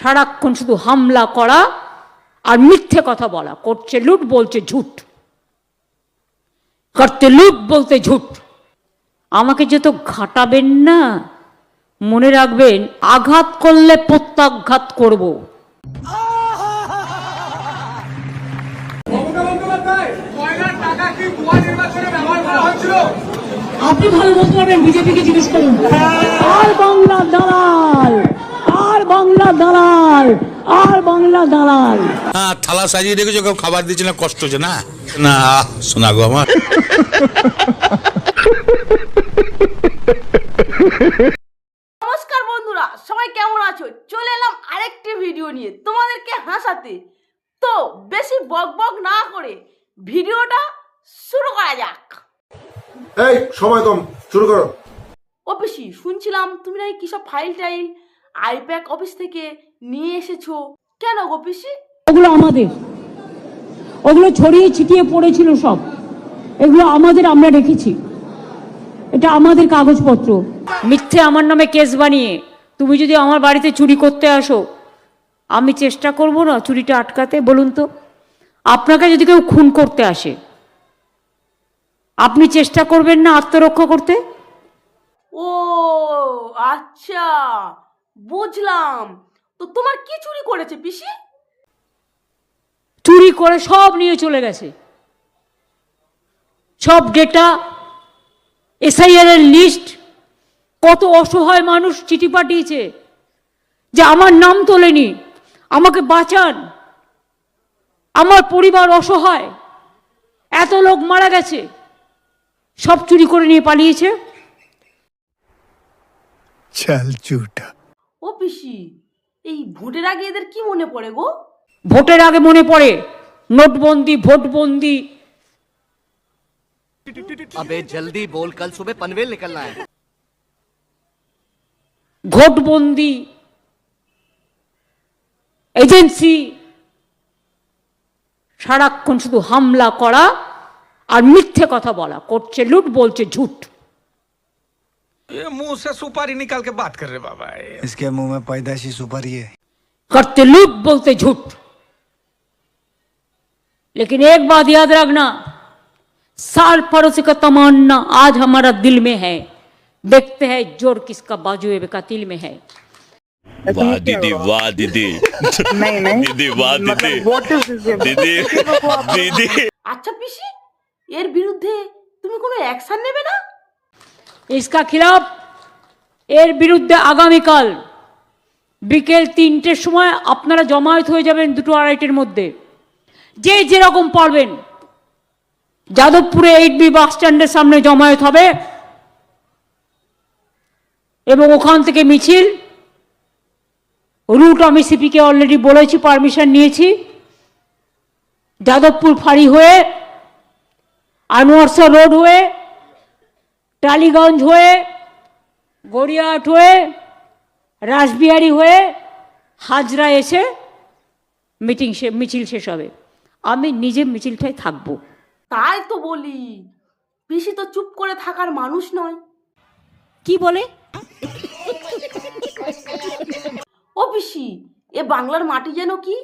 সারাক্ষণ শুধু হামলা করা আর মিথ্যে কথা বলা। করছে লুট, বলছে ঝুট, করতে লুট, বলতে ঝুট। আমাকে যত ঘাটাবেন না, মনে রাখবেন আঘাত করলে প্রত্যাঘাত করব। আপনি ভালো বলতে পারবেন, বিজেপিকে জিজ্ঞেস করুন। আর বাংলা দালাল, আর বাংলা দালাল, আর বাংলা দালাল। হ্যাঁ, থালা সাজিয়ে রেখেছো, কেউ খাবার দিচ্ছে না, কষ্ট হচ্ছে না? না শোনা গো আমার। নমস্কার বন্ধুরা, সবাই কেমন আছো? চলে এলাম আরেকটি ভিডিও নিয়ে তোমাদেরকে হাসাতে। তো বেশি বকবক না করে ভিডিওটা শুরু করা যাক। এই সময় কম, শুরু করো। ও পিসি, শুনছিলাম তুমি নাকি কি সব ফাইল টাইল আইপ্যাক অফিস থেকে নিয়ে এসেছো, কেন গো পিসি? ওগুলো আমাদের, ওগুলো ছড়িয়ে ছিটিয়ে পড়েছিল সব, এগুলো আমাদের, আমরা রেখেছি। এটা আমাদের কাগজপত্র। মিথ্যে আমার নামে কেস বানিয়ে তুমি যদি আমার বাড়িতে চুরি করতে আসো, আমি চেষ্টা করব না চুরিটা আটকাতে? বলুন তো, আপনাকে যদি কেউ খুন করতে আসে, আপনি চেষ্টা করবেন না আত্মরক্ষা করতে? ও আচ্ছা, বুঝলাম। তো তোমার কি চুরি করেছে পিসি? চুরি করে সব নিয়ে চলে গেছে, সব ডেটা, এসআইআর এর লিস্ট। কত অসহায় মানুষ চিঠি পাঠিয়েছে যে আমার নাম তোলেনি, আমাকে বাঁচান, আমার পরিবার অসহায়, এত লোক মারা গেছে, সব চুরি করে নিয়ে পালিয়েছে। চল ঝুটা। ও পিসি, এই ভোটের আগে এদের কি মনে পড়ে গো? ভোটের আগে মনে পড়ে নোটবন্দি, ভোটবন্দি। अबे जल्दी बोल, कल सुबह पनवेल निकलना है। ঘোটবন্দি, এজেন্সি, সারাক্ষণ শুধু হামলা করা আর মিথ্যে কথা বলা। করছে লুট, বলছে ঝুট। ये मुंह से सुपारी निकाल के बात कर रहे बाबा। इसके मुंह में पैदाशी सुपारी है। करते लूट, बोलते झूठ। लेकिन एक बात याद रखना, साल पड़ोसी का तमन्ना आज हमारा दिल में है, देखते हैं जोर किसका बाजुए का तिल में है। वाह दीदी, वाह दीदी, नहीं दीदी, वाह दीदी, दीदी, दीदी। আচ্ছা পিসি, এর বিরুদ্ধে তুমি কোনো অ্যাকশন নেবে না? इसका खिलाफ, এর বিরুদ্ধে আগামীকাল বিকেল 3টের সময় আপনারা জমায়েত হয়ে যাবেন 2-2:30-এর মধ্যে। যে যেরকম পারবেন যাদবপুরে 8B বাস স্ট্যান্ডের সামনে জমায়েত হবে এবং ওখান থেকে মিছিল রুট আমি সিপিকে অলরেডি বলেছি, পারমিশন নিয়েছি। যাদবপুর ফাঁড়ি হয়ে, আনোয়ারশাহ রোড হয়ে, টালিগঞ্জ হয়ে, গড়িয়াহাট হয়ে, রাসবিহারি হয়ে, হাজরা এসে মিছিল শেষ হবে। আমি নিজে মিছিলটাই থাকবো। তাই তো বলি, পিসি তো চুপ করে থাকার মানুষ নয়। কি বলে? ও পিসি, এ বাংলার মাটি যেন কি?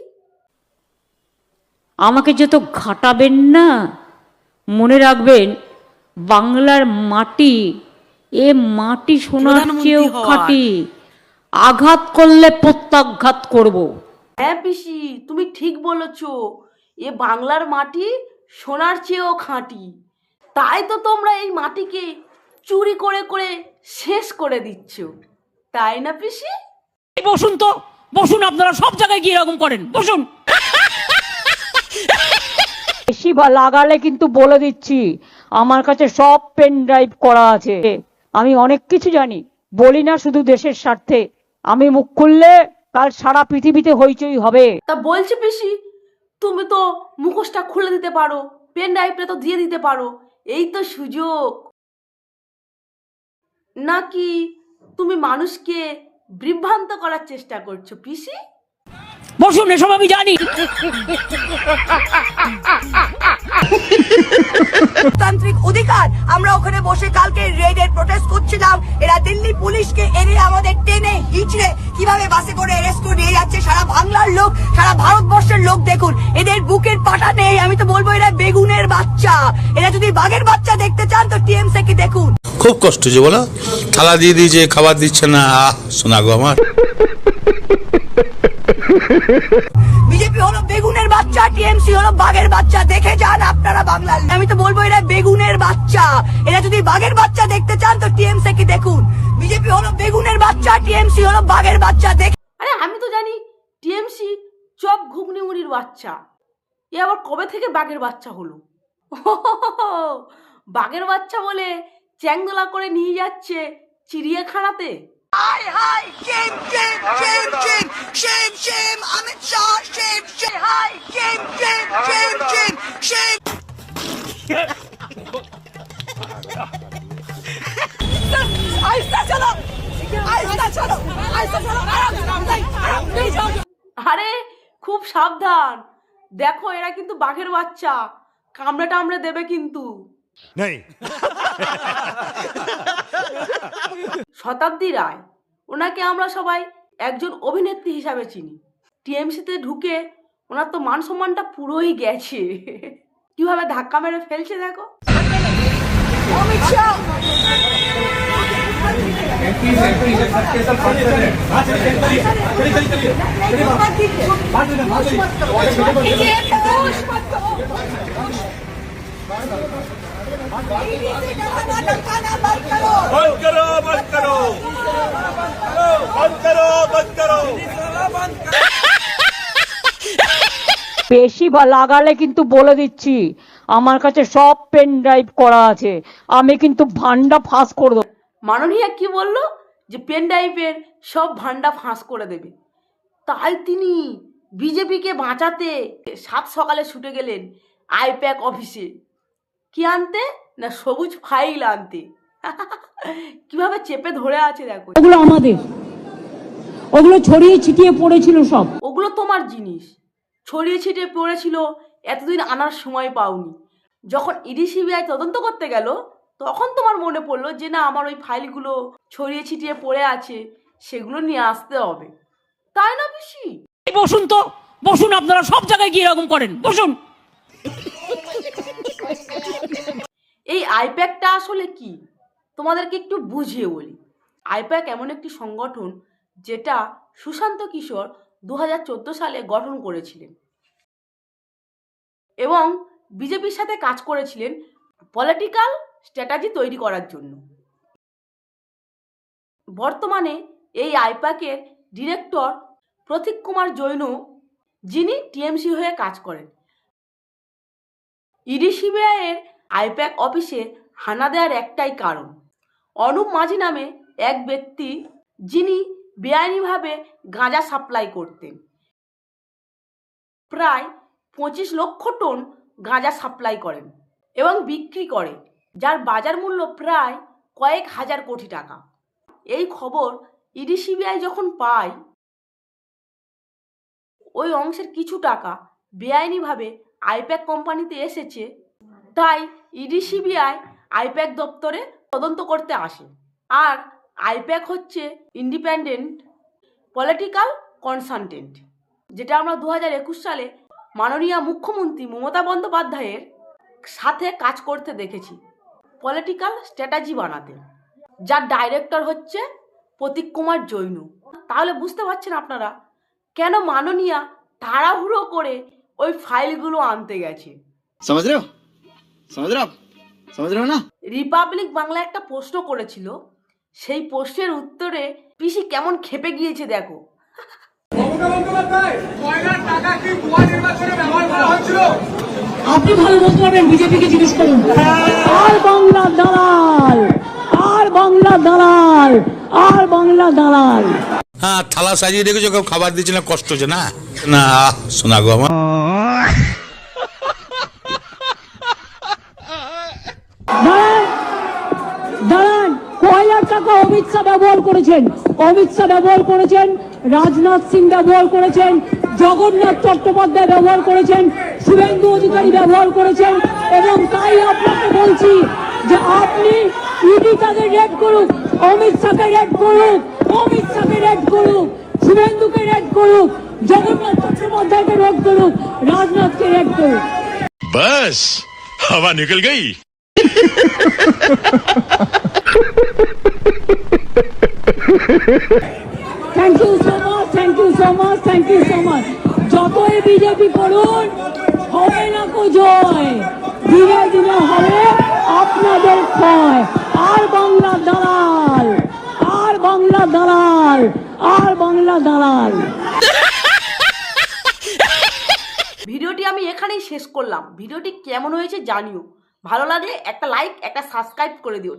আমাকে যত ঘাটাবেন না, মনে রাখবেন বাংলার মাটি, এ মাটি সোনার চেয়েও খাঁটি। আঘাত করলে প্রত্যাঘাত করব। হ্যাঁ পিসি, তুমি ঠিক বলেছ, এ বাংলার মাটি সোনার চেয়েও খাঁটি। তাই তো তোমরা এই মাটিকে চুরি করে করে শেষ করে দিচ্ছ, তাই না পিসি? বসুন তো, বসুন। আপনারা সব জায়গায় গিয়ে এরকম করেন, বসুন। বেশি লাগালে কিন্তু বলে দিচ্ছি, আমার কাছে সব পেন ড্রাইভ করা আছে। আমি অনেক কিছু জানি, বলি না শুধু দেশের স্বার্থে। আমি মুখ খুললে কাল সারা পৃথিবীতে হইচই হবে। তা বলছি পিসি, তুমি তো মুখোশটা খুলে দিতে পারো, পেন ড্রাইভটা তো দিয়ে দিতে পারো, এই তো সুযোগ। নাকি তুমি মানুষকে বিভ্রান্ত করার চেষ্টা করছো পিসি? বসুন, এসব আমি জানি। তান্ত্রিক অধিকার আমরা ওখানে বসে কালকে রেডের প্রোটেস্ট করছিলাম। এরা দিল্লি পুলিশকে এনে আমাদের টেনে হিচড়ে কিভাবে বাসে করে অ্যারেস্ট করে নিয়ে যাচ্ছে, সারা বাংলার লোক, সারা ভারতবর্ষের লোক দেখুন, এদের বুকের পাটা নেই। আমি তো বলবো এরা বেগুনের বাচ্চা। এরা যদি বাঘের বাচ্চা দেখতে চান তো টিএমসি কে দেখুন। খুব কষ্ট যে বলো, থালা দিয়ে দিয়েছে, খাবার দিচ্ছে না, শোনা গো আমার। বিজেপি হলো বেগুনের বাচ্চা, টিএমসি হলো বাঘের বাচ্চা। দেখে যান আপনারা বাংলার। আমি তো বলবো এরা বেগুনের বাচ্চা। এরা যদি বাঘের বাচ্চা দেখতে চান তো টিএমসি কে দেখুন। বিজেপি হলো বেগুনের বাচ্চা, টিএমসি হলো বাঘের বাচ্চা। আরে আমি তো জানি টিএমসি চপ ঘুগনি মুড়ির বাচ্চা। এ আবার কবে থেকে বাঘের বাচ্চা হলো? বাঘের বাচ্চা বলে চ্যাংদোলা করে নিয়ে যাচ্ছে চিড়িয়াখানাতে। হাই হাই shame shame shame shame shame shame Amit Shah shame shame হাই shame shame shame shame shame আইসা চলো আইসা চলো আইসা চলো আরে খুব সাবধান, দেখো এরা কিন্তু বাঘের বাচ্চা, কামড়ে টামড়ে দেবে কিন্তু। শতাব্দী রায়, ওনাকে আমরা সবাই একজন অভিনেত্রী হিসাবে চিনি। টিএমসিতে ঢুকে ওনার তো মান সম্মানটা পুরোই গেছে। কিভাবে ধাক্কা মেরে ফেলছে দেখো। অমিত শাহ বেশি লাগালে কিন্তু বলে দিচ্ছি, আমার কাছে সব পেন ড্রাইভ করা আছে, আমি কিন্তু ভান্ডা ফাঁস করে দেবো। মাননীয়া কি বললো যে পেন ড্রাইভের সব ভান্ডা ফাঁস করে দেবে, তাই তিনি বিজেপিকে বাঁচাতে সাত সকালে ছুটে গেলেন আইপ্যাক অফিসে। কি আনতে না, সবুজ ফাইল আনতে। কিভাবে চেপে ধরে আছে দেখো। ওগুলো আমাদের, ওগুলো ছড়িয়ে ছিটিয়ে পড়েছিল সব। ওগুলো তোমার জিনিস, ছড়িয়ে ছিটিয়ে পড়েছিল, এতদিন আনার সময় পাওনি। যখন ইডি সিবিআই তদন্ত করতে গেল তখন তোমার মনে পড়লো যে না, আমার ওই ফাইলগুলো ছড়িয়ে ছিটিয়ে পড়ে আছে, সেগুলো নিয়ে আসতে হবে, তাই না পিসি? বসুন তো, বসুন, আপনারা সব জায়গায় গিয়ে এরকম করেন, বসুন। এই আইপ্যাকটা আসলে কি তোমাদেরকে একটু বুঝিয়ে বলি। আইপ্যাক এমন একটি সংগঠন যেটা সুশান্ত কিশোর 2014 সালে গঠন করেছিলেন এবং বিজেপির সাথে কাজ করেছিলেন পলিটিক্যাল স্ট্র্যাটেজি তৈরি করার জন্য। বর্তমানে এই আইপ্যাকের ডিরেক্টর প্রতীক কুমার জৈন, যিনি টিএমসি হয়ে কাজ করেন। ইডি সিবিআই এর আইপ্যাক অফিসে হানা দেওয়ার একটাই কারণ, অনুপ মাঝি নামে এক ব্যক্তি যিনি বেআইনিভাবে গাঁজা সাপ্লাই করতেন। প্রায় 25 লক্ষ টন গাঁজা সাপ্লাই করেন এবং বিক্রি করে, যার বাজার মূল্য প্রায় কয়েক হাজার কোটি টাকা। এই খবর ইডি সিবিআই যখন পায়, ওই অংশের কিছু টাকা বেআইনিভাবে আইপ্যাক কোম্পানিতে এসেছে, তাই ইডি সিবিআই আইপ্যাক দপ্তরে তদন্ত করতে আসে। আর আইপ্যাক হচ্ছে ইন্ডিপেন্ডেন্ট পলিটিক্যাল কনসালটেন্ট, যেটা আমরা 2021 সালে মাননীয় মুখ্যমন্ত্রী মমতা বন্দ্যোপাধ্যায়ের সাথে কাজ করতে দেখেছি পলিটিক্যাল স্ট্র্যাটেজি বানাতে, যার ডাইরেক্টর হচ্ছে প্রতীক কুমার জৈন। তাহলে বুঝতে পারছেন আপনারা কেন মাননীয়া তাড়াহুড়ো করে ওই ফাইলগুলো আনতে গেছে। समझ रहे हो समझ रहे हो ना। রিপাবলিক বাংলা একটা প্রশ্ন করেছিল, সেই প্রশ্নের উত্তরে পিসি কেমন খেপে গিয়েছে দেখো। আপনি ভালো বলতে পারবেন, বিজেপিকে জিজ্ঞেস করুন। আর বাংলা দালাল, আর বাংলা দালাল, আর বাংলা দালাল। হ্যাঁ, থালা সাজিয়ে রেখেছো, কেউ খাবার দিচ্ছে না, কষ্ট হচ্ছে না, না শোনা গো আমার। দাঁড়ান, কয়লার টাকা অমিত শাহ ব্যবহার করেছেন, অমিত শাহ ব্যবহার করেছেন, রাজনাথ সিং ব্যবহার করেছেন, জগন্নাথ চট্টোপাধ্যায় ব্যবহার করেছেন, শুভেন্দু অধিকারী ব্যবহার করেছেন। এবং তাই আপনাকে বলছি যে আপনি ইডি তাকে রেড করুক, অমিত শাহকে রেড করুক, অমিত শাহকে রেড করুক, শুভেন্দুকে রেড করুক, জগন্নাথ চট্টোপাধ্যায়কে রোধ করুক, রাজনাথকে রোধ করুক। बस हवा निकल गई। Thank you so much, thank you so much, thank you so much. যতই বিজেপি করুন হবে না কো জয়, ধীরে ধীরে হবে আপনাদের ক্ষয়। আর বাংলা দালাল, আর বাংলা দালাল, আর বাংলা দালাল। ভিডিওটি আমি এখানেই শেষ করলাম। ভিডিওটি কেমন হয়েছে জানিও, ভালো লাগলে একটা লাইক একটা সাবস্ক্রাইব করে দিও।